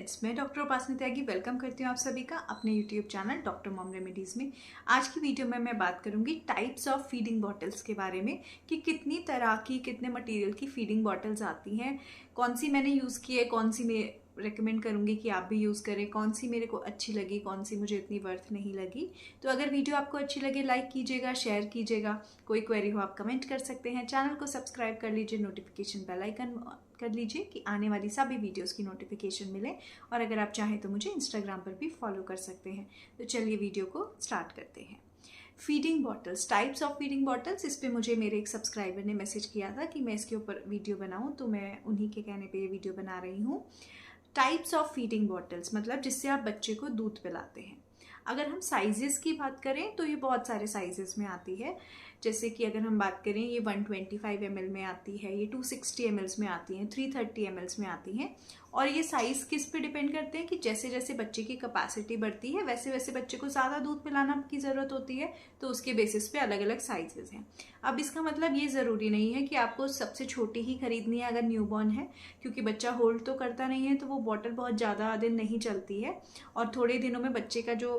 Friends, मैं doctor उपासना त्यागी welcome करती हूँ आप सभी का अपने YouTube channel doctor mom remedies में। आज की वीडियो में मैं बात करूँगी टाइप्स ऑफ फीडिंग बॉटल्स के बारे में कि कितनी तरह की कितने मटेरियल की फीडिंग बॉटल्स आती हैं, कौन सी मैंने यूज़ की है, कौन सी मैं रेकमेंड करूँगी कि आप भी यूज़ करें, कौन सी मेरे को अच्छी लगी, कौन सी मुझे इतनी वर्थ नहीं लगी। तो अगर वीडियो आपको अच्छी लगे लाइक कीजिएगा, शेयर कीजिएगा, कोई क्वेरी हो आप कमेंट कर सकते हैं, चैनल को सब्सक्राइब कर लीजिए, नोटिफिकेशन बेल आइकन कर लीजिए कि आने वाली सभी वीडियोस की नोटिफिकेशन मिले। और अगर आप चाहें तो मुझे इंस्टाग्राम पर भी फॉलो कर सकते हैं। तो चलिए वीडियो को स्टार्ट करते हैं। Feeding bottles, types of feeding bottles, इस पे मुझे मेरे एक सब्सक्राइबर ने मैसेज किया था कि मैं इसके ऊपर वीडियो बनाऊं, तो मैं उन्हीं के कहने पे ये वीडियो बना रही हूँ। टाइप्स ऑफ फीडिंग बॉटल्स मतलब जिससे आप बच्चे को दूध पिलाते हैं। अगर हम साइजेस की बात करें तो ये बहुत सारे साइजेस में आती है। जैसे कि अगर हम बात करें, ये 125 ml में आती है, ये 260 ml में आती हैं, 330 ml में आती हैं। और ये साइज़ किस पे डिपेंड करते हैं कि जैसे जैसे बच्चे की कैपेसिटी बढ़ती है वैसे वैसे बच्चे को ज़्यादा दूध पिलाना की ज़रूरत होती है, तो उसके बेसिस पे अलग अलग साइजेस हैं। अब इसका मतलब ये ज़रूरी नहीं है कि आपको सबसे छोटी ही खरीदनी है अगर न्यूबॉर्न है, क्योंकि बच्चा होल्ड तो करता नहीं है, तो वो बॉटल बहुत ज़्यादा दिन नहीं चलती है और थोड़े दिनों में बच्चे का जो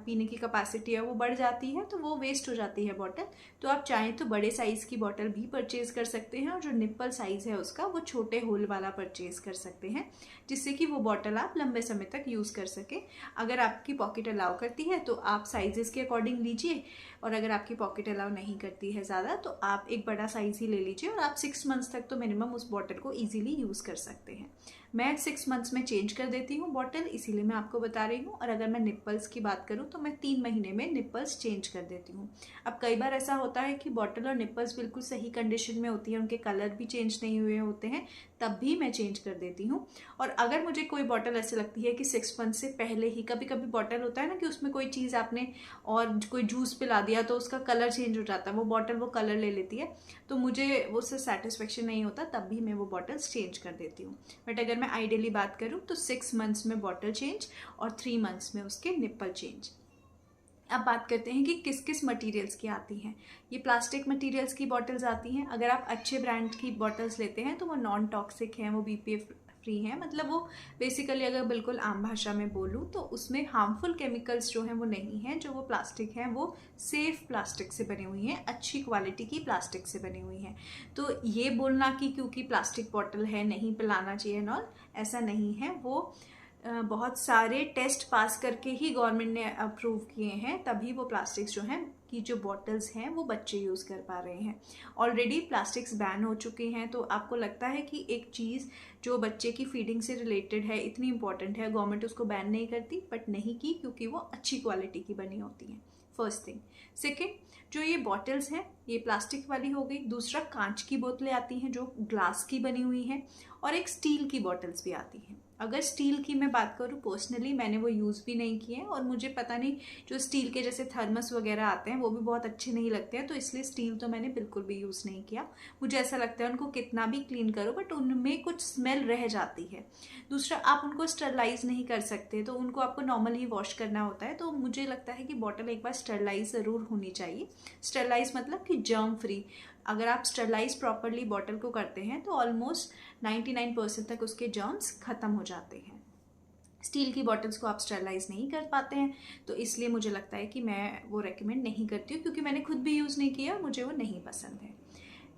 पीने की कैपेसिटी है वो बढ़ जाती है, तो वो वेस्ट हो जाती है बॉटल। तो आप चाहें तो बड़े साइज़ की बॉटल भी परचेज़ कर सकते हैं और जो निप्पल साइज़ है उसका वो छोटे होल वाला परचेज़ कर सकते हैं, जिससे कि वो बॉटल आप लंबे समय तक यूज़ कर सकें। अगर आपकी पॉकेट अलाउ करती है तो आप साइजेस के अकॉर्डिंग लीजिए, और अगर आपकी पॉकेट अलाउ नहीं करती है ज़्यादा तो आप एक बड़ा साइज़ ही ले लीजिए और आप 6 मंथ्स तक तो मिनिमम उस बॉटल को ईजिली यूज़ कर सकते हैं। मैं 6 मंथ्स में चेंज कर देती हूँ बॉटल, इसीलिए मैं आपको बता रही हूँ। और अगर मैं निप्पल्स की बात करूँ तो मैं 3 महीने में निप्पल्स चेंज कर देती हूँ। अब कई बार ऐसा होता है कि बॉटल और निप्पल्स बिल्कुल सही कंडीशन में होती है, उनके कलर भी चेंज नहीं हुए होते हैं, तब भी मैं चेंज कर देती हूँ। और अगर मुझे कोई बॉटल ऐसे लगती है कि 6 मंथ से पहले ही, कभी कभी बॉटल होता है ना कि उसमें कोई चीज़ आपने और कोई जूस पिला दिया तो उसका कलर चेंज हो जाता है, वो बॉटल वो कलर ले लेती है, तो मुझे उससे सेटिस्फेक्शन नहीं होता, तब भी मैं वो बॉटल्स चेंज कर देती हूँ। बट अगर मैं आइडियली बात करूँ तो 6 मंथ्स में बॉटल चेंज और 3 मंथ्स में उसके निप्पल चेंज। अब बात करते हैं कि किस किस मटेरियल्स की आती हैं। ये प्लास्टिक मटेरियल्स की बॉटल्स आती हैं। अगर आप अच्छे ब्रांड की बॉटल्स लेते हैं तो वो नॉन टॉक्सिक हैं, वो BPA फ्री हैं, मतलब वो बेसिकली अगर बिल्कुल आम भाषा में बोलूँ तो उसमें हार्मफुल केमिकल्स जो हैं वो नहीं हैं। जो वो प्लास्टिक हैं वो सेफ प्लास्टिक से बनी हुई हैं, अच्छी क्वालिटी की प्लास्टिक से बनी हुई हैं। तो ये बोलना कि क्योंकि प्लास्टिक बॉटल है नहीं पिलाना चाहिए नॉल, ऐसा नहीं है। वो बहुत सारे टेस्ट पास करके ही गवर्नमेंट ने अप्रूव किए हैं, तभी वो प्लास्टिक्स जो हैं की जो बॉटल्स हैं वो बच्चे यूज़ कर पा रहे हैं। ऑलरेडी प्लास्टिक्स बैन हो चुके हैं, तो आपको लगता है कि एक चीज़ जो बच्चे की फीडिंग से रिलेटेड है, इतनी इंपॉर्टेंट है, गवर्नमेंट उसको बैन नहीं करती, बट नहीं की क्योंकि वो अच्छी क्वालिटी की बनी होती हैं। First thing. सेकेंड, जो ये बॉटल्स हैं ये प्लास्टिक वाली हो गई। दूसरा, कांच की बोतलें आती हैं जो ग्लास की बनी हुई हैं, और एक स्टील की बॉटल्स भी आती हैं। अगर स्टील की मैं बात करूँ, पर्सनली मैंने वो यूज़ भी नहीं किए हैं, और मुझे पता नहीं, जो स्टील के जैसे थर्मस वगैरह आते हैं वो भी बहुत अच्छे नहीं लगते हैं, तो इसलिए स्टील तो मैंने बिल्कुल भी यूज़ नहीं किया। मुझे ऐसा लगता है उनको कितना भी क्लीन करो बट उनमें कुछ स्मेल रह जाती है। दूसरा, आप उनको स्टरलाइज नहीं कर सकते, तो उनको आपको नॉर्मल ही वॉश करना होता है। तो मुझे लगता है कि बॉटल एक बार स्टरलाइज ज़रूर होनी चाहिए। स्टरलाइज मतलब कि जर्म फ्री। अगर आप स्टरलाइज प्रॉपरली बॉटल को करते हैं तो ऑलमोस्ट 99% तक उसके जर्म्स खत्म हो जाते हैं। स्टील की बॉटल्स को आप स्टरलाइज नहीं कर पाते हैं, तो इसलिए मुझे लगता है कि मैं वो रेकमेंड नहीं करती हूँ, क्योंकि मैंने खुद भी यूज़ नहीं किया और मुझे वो नहीं पसंद है।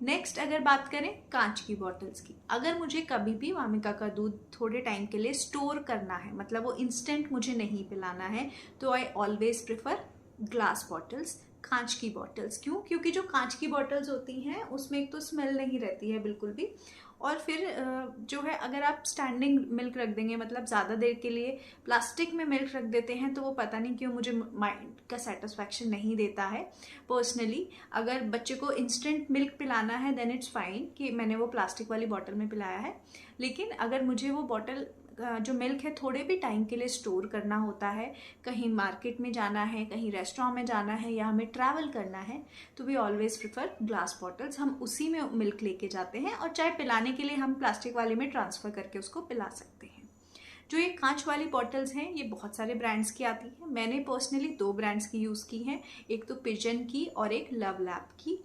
नेक्स्ट, अगर बात करें कांच की बॉटल्स की, अगर मुझे कभी भी वामिका का दूध थोड़े टाइम के लिए स्टोर करना है, मतलब वो इंस्टेंट मुझे नहीं पिलाना है, तो I always prefer glass bottles, कांच की बॉटल्स। क्यों? क्योंकि जो कांच की बॉटल्स होती हैं उसमें एक तो स्मेल नहीं रहती है बिल्कुल भी, और फिर जो है अगर आप स्टैंडिंग मिल्क रख देंगे, मतलब ज़्यादा देर के लिए प्लास्टिक में मिल्क रख देते हैं, तो वो पता नहीं क्यों मुझे माइंड का सेटिस्फैक्शन नहीं देता है पर्सनली। अगर बच्चे को इंस्टेंट मिल्क पिलाना है देन इट्स फाइन कि मैंने वो प्लास्टिक वाली बॉटल में पिलाया है, लेकिन अगर मुझे वो बॉटल जो मिल्क है थोड़े भी टाइम के लिए स्टोर करना होता है, कहीं मार्केट में जाना है, कहीं रेस्टोरेंट में जाना है, या हमें ट्रैवल करना है, तो we always prefer glass bottles. हम उसी में मिल्क लेके जाते हैं, और चाहे पिलाने के लिए हम प्लास्टिक वाले में ट्रांसफ़र करके उसको पिला सकते हैं। जो ये कांच वाली बॉटल्स हैं ये बहुत सारे ब्रांड्स की आती हैं। मैंने पर्सनली 2 ब्रांड्स की यूज़ की हैं, एक तो पिजन की और एक लव लैब की।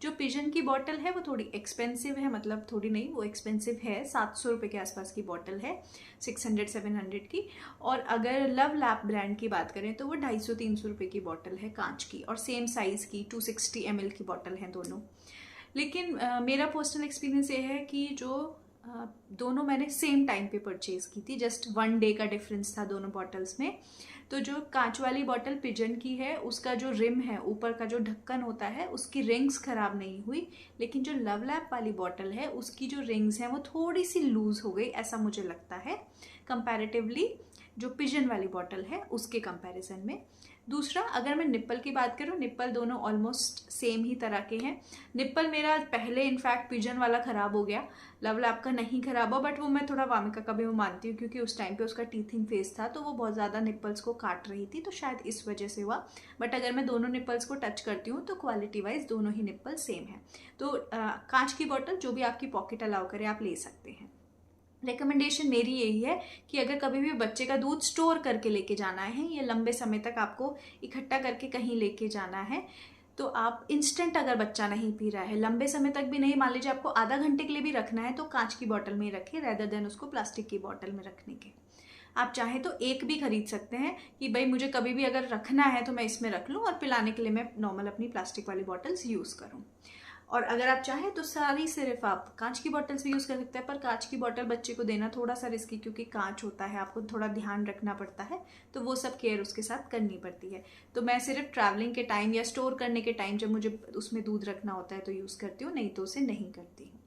जो पिजन की बॉटल है वो थोड़ी एक्सपेंसिव है, मतलब थोड़ी नहीं, वो एक्सपेंसिव है, 700 रुपये के आसपास की बॉटल है, 600-700 की। और अगर लव लैप ब्रांड की बात करें तो वो 250-300 रुपये की बॉटल है कांच की, और सेम साइज़ की 260 ml की बॉटल है दोनों। लेकिन मेरा पर्सनल एक्सपीरियंस ये है कि जो दोनों मैंने सेम टाइम पे परचेज़ की थी, जस्ट 1 डे का डिफरेंस था दोनों बॉटल्स में। तो जो कांच वाली बॉटल पिजन की है उसका जो रिम है, ऊपर का जो ढक्कन होता है, उसकी रिंग्स ख़राब नहीं हुई। लेकिन जो लव लैप वाली बॉटल है उसकी जो रिंग्स हैं वो थोड़ी सी लूज़ हो गई, ऐसा मुझे लगता है, कंपैरेटिवली जो पिजन वाली बॉटल है उसके कंपैरिजन में। दूसरा, अगर मैं निप्पल की बात करूँ, निप्पल दोनों ऑलमोस्ट सेम ही तरह के हैं। निप्पल मेरा पहले इनफैक्ट पिजन वाला ख़राब हो गया, लव लैप का नहीं ख़राब हुआ, बट वो मैं थोड़ा वामिका का भी वो मानती हूँ क्योंकि उस टाइम पे उसका टीथिंग फेस था तो वो बहुत ज़्यादा निप्पल्स को काट रही थी, तो शायद इस वजह से हुआ। बट अगर मैं दोनों निप्पल्स को टच करती हूँ तो क्वालिटी वाइज दोनों ही निप्पल सेम है। तो कांच की बॉटल जो भी आपकी पॉकेट अलाउ करे आप ले सकते हैं। रिकमेंडेशन मेरी यही है कि अगर कभी भी बच्चे का दूध स्टोर करके लेके जाना है या लंबे समय तक आपको इकट्ठा करके कहीं लेके जाना है, तो आप इंस्टेंट, अगर बच्चा नहीं पी रहा है, लंबे समय तक भी नहीं, मान लीजिए आपको आधा घंटे के लिए भी रखना है, तो कांच की बॉटल में ही रखें रेदर देन उसको प्लास्टिक की बॉटल में रखने के। आप चाहें तो एक भी खरीद सकते हैं कि भाई मुझे कभी भी अगर रखना है तो मैं इसमें रख लूँ और पिलाने के लिए मैं नॉर्मल अपनी प्लास्टिक वाली बॉटल्स यूज़ करूँ। और अगर आप चाहें तो सारी सिर्फ आप कांच की बॉटल्स भी यूज़ कर सकते हैं, पर कांच की बॉटल बच्चे को देना थोड़ा सा रिस्की, क्योंकि कांच होता है, आपको थोड़ा ध्यान रखना पड़ता है, तो वो सब केयर उसके साथ करनी पड़ती है। तो मैं सिर्फ ट्रैवलिंग के टाइम या स्टोर करने के टाइम जब मुझे उसमें दूध रखना होता है तो यूज़ करती हूँ, नहीं तो उसे नहीं करती हूँ।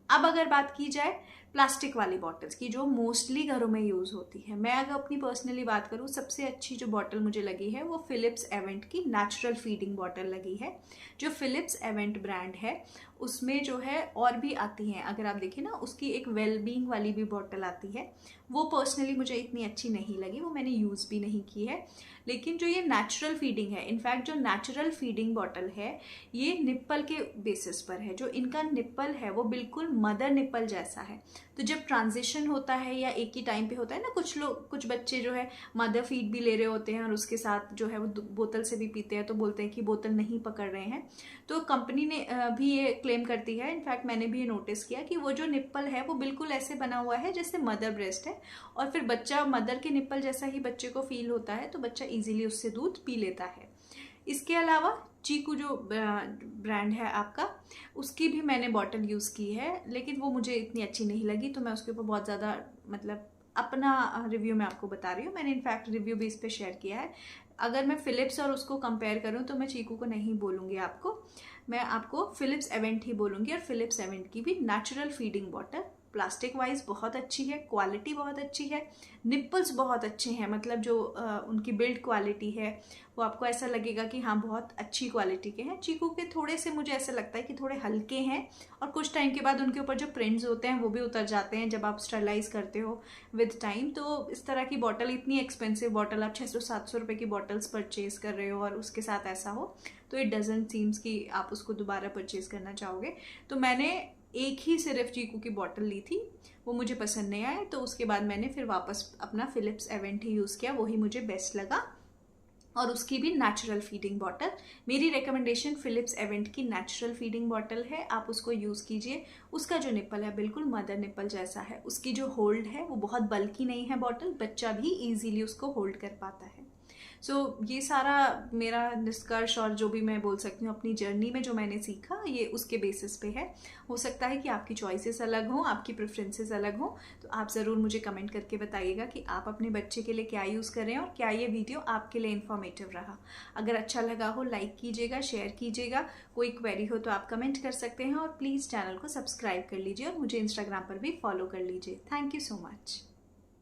अब अगर बात की जाए प्लास्टिक वाली बॉटल्स की जो मोस्टली घरों में यूज़ होती है, मैं अगर अपनी पर्सनली बात करूँ, सबसे अच्छी जो बॉटल मुझे लगी है वो फिलिप्स एवेंट की नेचुरल फीडिंग बॉटल लगी है। जो फिलिप्स एवेंट ब्रांड है उसमें जो है और भी आती हैं, अगर आप देखिए ना, उसकी एक वेलबींग वाली भी बॉटल आती है, वो पर्सनली मुझे इतनी अच्छी नहीं लगी, वो मैंने यूज़ भी नहीं की है। लेकिन जो ये नेचुरल फीडिंग है, इनफैक्ट जो नेचुरल फीडिंग बॉटल है ये निप्पल के बेसिस पर है, जो इनका निप्पल है वो बिल्कुल मदर निप्पल जैसा है। तो जब ट्रांजिशन होता है या एक ही टाइम पे होता है ना, कुछ बच्चे जो है मदर फीड भी ले रहे होते हैं और उसके साथ जो है वो बोतल से भी पीते हैं, तो बोलते हैं कि बोतल नहीं पकड़ रहे हैं। तो कंपनी ने भी ये क्लेम करती है, इनफैक्ट मैंने भी ये नोटिस किया कि वो जो निप्पल है वो बिल्कुल ऐसे बना हुआ है जैसे मदर ब्रेस्ट है, और फिर बच्चा मदर के निप्पल जैसा ही बच्चे को फील होता है, तो बच्चा इजीली उससे दूध पी लेता है। इसके अलावा चीकू जो ब्रांड है आपका, उसकी भी मैंने बॉटल यूज़ की है, लेकिन वो मुझे इतनी अच्छी नहीं लगी, तो मैं उसके ऊपर बहुत ज़्यादा, मतलब अपना रिव्यू मैं आपको बता रही हूँ, मैंने इनफैक्ट रिव्यू भी इस पर शेयर किया है। अगर मैं फिलिप्स और उसको कंपेयर करूँ तो मैं चीकू को नहीं बोलूँगी आपको, मैं आपको फिलिप्स एवेंट ही बोलूँगी। और फिलिप्स एवेंट की भी natural feeding bottle plastic wise बहुत अच्छी है, क्वालिटी बहुत अच्छी है, निप्पल्स बहुत अच्छे हैं, मतलब जो उनकी बिल्ड क्वालिटी है वो आपको ऐसा लगेगा कि हाँ बहुत अच्छी क्वालिटी के हैं। चीकू के थोड़े से मुझे ऐसा लगता है कि थोड़े हल्के हैं, और कुछ टाइम के बाद उनके ऊपर जो प्रिंट्स होते हैं वो भी उतर जाते हैं जब आप स्टरलाइज करते हो विद टाइम। तो इस तरह की बॉटल, इतनी एक्सपेंसिव बॉटल, आप 600-700 रुपये की बॉटल्स परचेज कर रहे हो और उसके साथ ऐसा हो, तो इट डजंट सीम्स कि आप उसको दोबारा परचेज करना चाहोगे। तो मैंने एक ही सिर्फ चीकू की बॉटल ली थी, वो मुझे पसंद नहीं आया, तो उसके बाद मैंने फिर वापस अपना फिलिप्स एवेंट ही यूज़ किया, वही मुझे बेस्ट लगा, और उसकी भी नेचुरल फीडिंग बॉटल। मेरी रिकमेंडेशन फिलिप्स एवेंट की नेचुरल फीडिंग बॉटल है, आप उसको यूज़ कीजिए। उसका जो निप्पल है बिल्कुल मदर निप्पल जैसा है, उसकी जो होल्ड है वो बहुत बल्की नहीं है बॉटल, बच्चा भी ईजीली उसको होल्ड कर पाता है। सो ये सारा मेरा निष्कर्ष और जो भी मैं बोल सकती हूँ अपनी जर्नी में जो मैंने सीखा, ये उसके बेसिस पे है। हो सकता है कि आपकी चॉइसेस अलग हों, आपकी प्रेफरेंसेस अलग हों, तो आप ज़रूर मुझे कमेंट करके बताइएगा कि आप अपने बच्चे के लिए क्या यूज़ कर रहे हैं और क्या ये वीडियो आपके लिए इन्फॉर्मेटिव रहा। अगर अच्छा लगा हो लाइक कीजिएगा, शेयर कीजिएगा, कोई क्वेरी हो तो आप कमेंट कर सकते हैं, और प्लीज़ चैनल को सब्सक्राइब कर लीजिए और मुझे इंस्टाग्राम पर भी फॉलो कर लीजिए। Thank you so much.